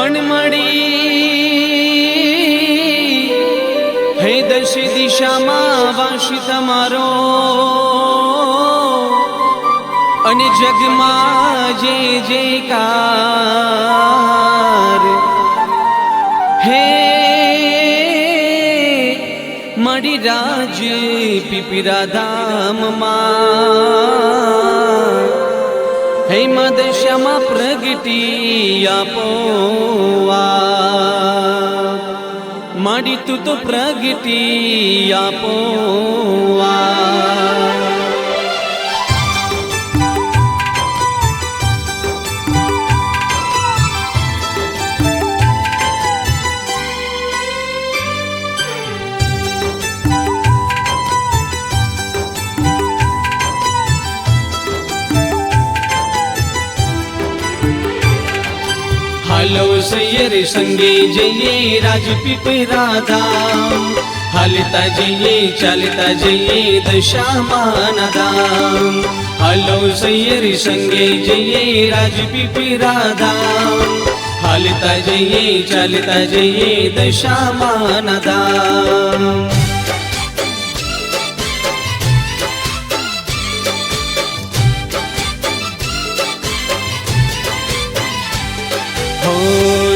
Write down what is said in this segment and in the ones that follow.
પણ મળી હે દશ દિશામાં વાસી તમારો અને જગમાં જે જયકાર હે મળી રાજ પીપીરા ધામમાં હે માં દશામાં પ્રગટી આપો મળી તું તો પ્રગટી આપો હાલો સૈયર સંગે જઈએ રાજપીપળા ધામ હાલતા જઈએ ચાલતા જઈએ દશામાના ધામ હાલો સૈયર સંગે જઈએ રાજપીપળા ધામ હાલતા જઈએ ચાલતા જઈએ દશામાના ધામ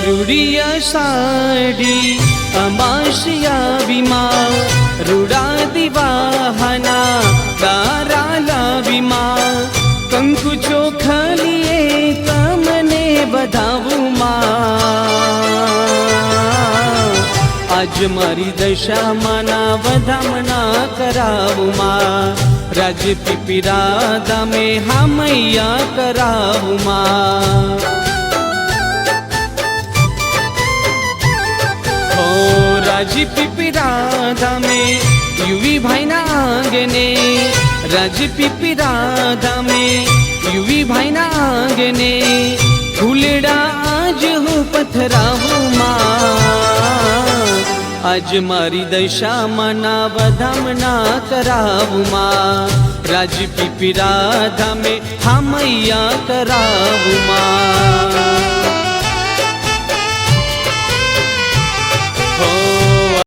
રૂડિયા સાડી અમાશિયા વિમા રૂડા દિવાહના તારા લાવીમાં કંકુ ચોખલીએ તમને બધાવું માં આજ મારી દશામાના વધામણા કરાવું માં રાજપીપળા ધામે હામૈયા કરાવું માં રાજપીપળા ધામે યુવી ભાઈના આંગણે રાજપીપળા ધામે યુવી ભાઈના આંગણે ફૂલડા આજ હું પથરાવું માં આજ મારી દશામાના વધામણા કરાવું માં રાજપીપળા ધામે હામૈયા કરાવું માં